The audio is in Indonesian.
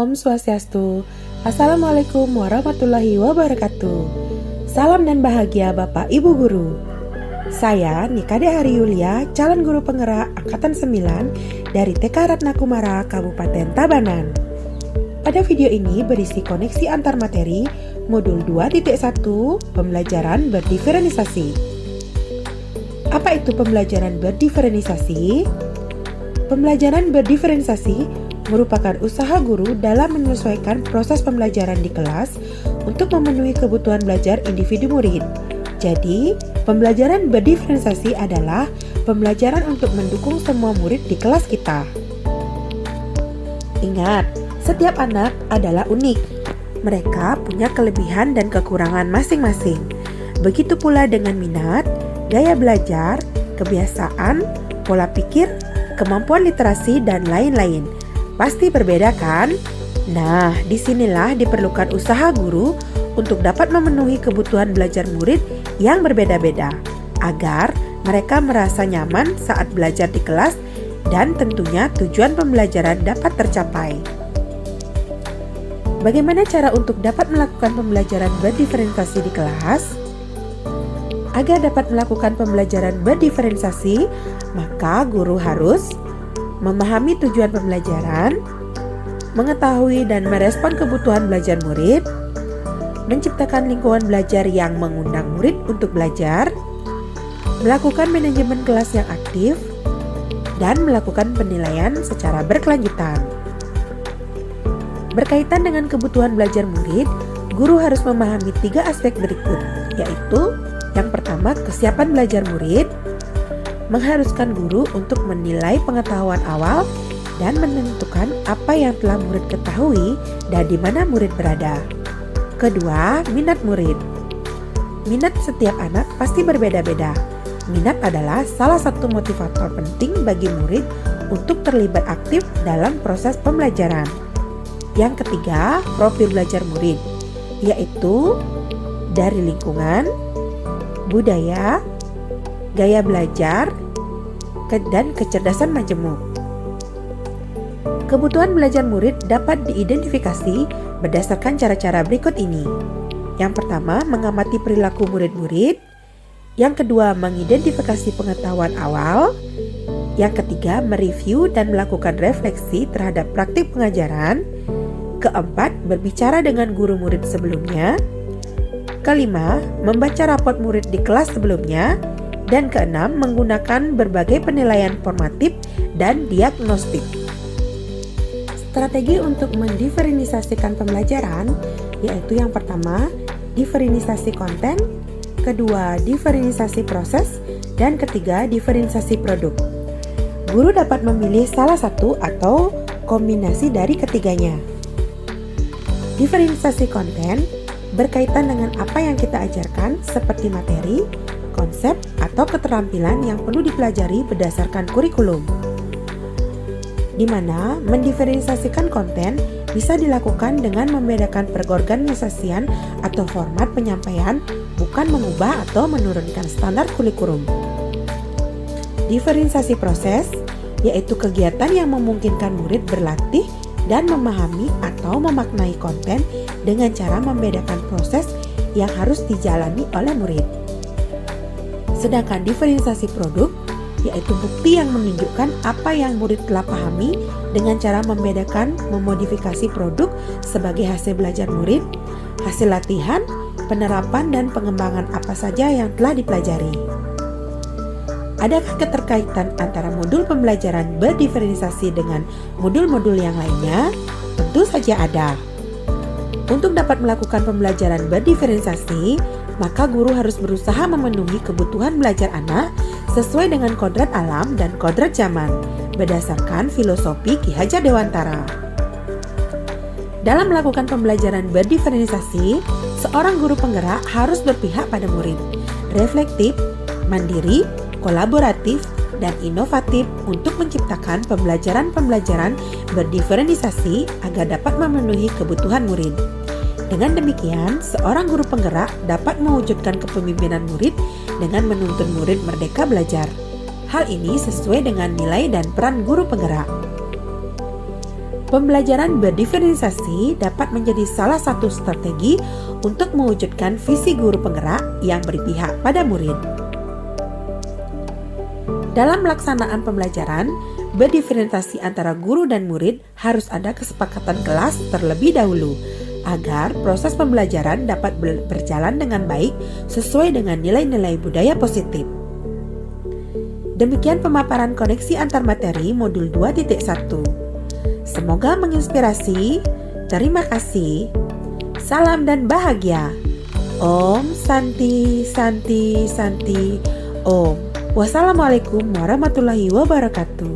Om Swastiastu. Assalamualaikum warahmatullahi wabarakatuh. Salam dan bahagia Bapak Ibu Guru. Saya Nikade Hari Yulia, calon guru penggerak Angkatan 9 dari TK Ratna Kumara, Kabupaten Tabanan. Pada video ini berisi koneksi antar materi modul 2.1 pembelajaran berdiferensiasi. Apa itu pembelajaran berdiferensiasi? Pembelajaran berdiferensiasi merupakan usaha guru dalam menyesuaikan proses pembelajaran di kelas untuk memenuhi kebutuhan belajar individu murid. Jadi, pembelajaran berdiferensiasi adalah pembelajaran untuk mendukung semua murid di kelas kita. Ingat, setiap anak adalah unik. Mereka punya kelebihan dan kekurangan masing-masing. Begitu pula dengan minat, gaya belajar, kebiasaan, pola pikir, kemampuan literasi, dan lain-lain. Pasti berbeda kan? Nah, disinilah diperlukan usaha guru untuk dapat memenuhi kebutuhan belajar murid yang berbeda-beda, agar mereka merasa nyaman saat belajar di kelas dan tentunya tujuan pembelajaran dapat tercapai. Bagaimana cara untuk dapat melakukan pembelajaran berdiferensiasi di kelas? Agar dapat melakukan pembelajaran berdiferensiasi, maka guru harus memahami tujuan pembelajaran, mengetahui dan merespon kebutuhan belajar murid, menciptakan lingkungan belajar yang mengundang murid untuk belajar, melakukan manajemen kelas yang aktif, dan melakukan penilaian secara berkelanjutan. Berkaitan dengan kebutuhan belajar murid, guru harus memahami 3 aspek berikut, yaitu yang pertama, kesiapan belajar murid, mengharuskan guru untuk menilai pengetahuan awal dan menentukan apa yang telah murid ketahui dan di mana murid berada. Kedua, minat murid. Minat setiap anak pasti berbeda-beda. Minat adalah salah satu motivator penting bagi murid untuk terlibat aktif dalam proses pembelajaran. Yang ketiga, profil belajar murid, yaitu dari lingkungan, budaya, gaya belajar, dan kecerdasan majemuk. Kebutuhan belajar murid dapat diidentifikasi berdasarkan cara-cara berikut ini. Yang pertama, mengamati perilaku murid-murid. Yang kedua, mengidentifikasi pengetahuan awal. Yang ketiga, mereview dan melakukan refleksi terhadap praktik pengajaran. Keempat, berbicara dengan guru murid sebelumnya. Kelima, membaca rapot murid di kelas sebelumnya. Dan keenam, menggunakan berbagai penilaian formatif dan diagnostik. Strategi untuk mendiferensiasikan pembelajaran yaitu yang pertama, diferensiasi konten, kedua, diferensiasi proses, dan ketiga, diferensiasi produk. Guru dapat memilih salah satu atau kombinasi dari ketiganya. Diferensiasi konten berkaitan dengan apa yang kita ajarkan seperti materi, konsep, atau keterampilan yang perlu dipelajari berdasarkan kurikulum. Di mana mendiferensiasikan konten bisa dilakukan dengan membedakan perorganisasian atau format penyampaian, bukan mengubah atau menurunkan standar kurikulum. Diferensiasi proses yaitu kegiatan yang memungkinkan murid berlatih dan memahami atau memaknai konten dengan cara membedakan proses yang harus dijalani oleh murid. Sedangkan diferensiasi produk yaitu bukti yang menunjukkan apa yang murid telah pahami dengan cara membedakan memodifikasi produk sebagai hasil belajar murid, hasil latihan, penerapan dan pengembangan apa saja yang telah dipelajari. Adakah keterkaitan antara modul pembelajaran berdiferensiasi dengan modul-modul yang lainnya? Tentu saja ada. Untuk dapat melakukan pembelajaran berdiferensiasi, maka guru harus berusaha memenuhi kebutuhan belajar anak sesuai dengan kodrat alam dan kodrat zaman, berdasarkan filosofi Ki Hajar Dewantara. Dalam melakukan pembelajaran berdiferensiasi, seorang guru penggerak harus berpihak pada murid, reflektif, mandiri, kolaboratif, dan inovatif untuk menciptakan pembelajaran-pembelajaran berdiferensiasi agar dapat memenuhi kebutuhan murid. Dengan demikian, seorang guru penggerak dapat mewujudkan kepemimpinan murid dengan menuntun murid merdeka belajar. Hal ini sesuai dengan nilai dan peran guru penggerak. Pembelajaran berdiferensiasi dapat menjadi salah satu strategi untuk mewujudkan visi guru penggerak yang berpihak pada murid. Dalam pelaksanaan pembelajaran berdiferensiasi antara guru dan murid harus ada kesepakatan kelas terlebih dahulu agar proses pembelajaran dapat berjalan dengan baik sesuai dengan nilai-nilai budaya positif. Demikian pemaparan koneksi antar materi modul 2.1. Semoga menginspirasi. Terima kasih. Salam dan bahagia. Om Santi Santi Santi Om. Wassalamualaikum warahmatullahi wabarakatuh.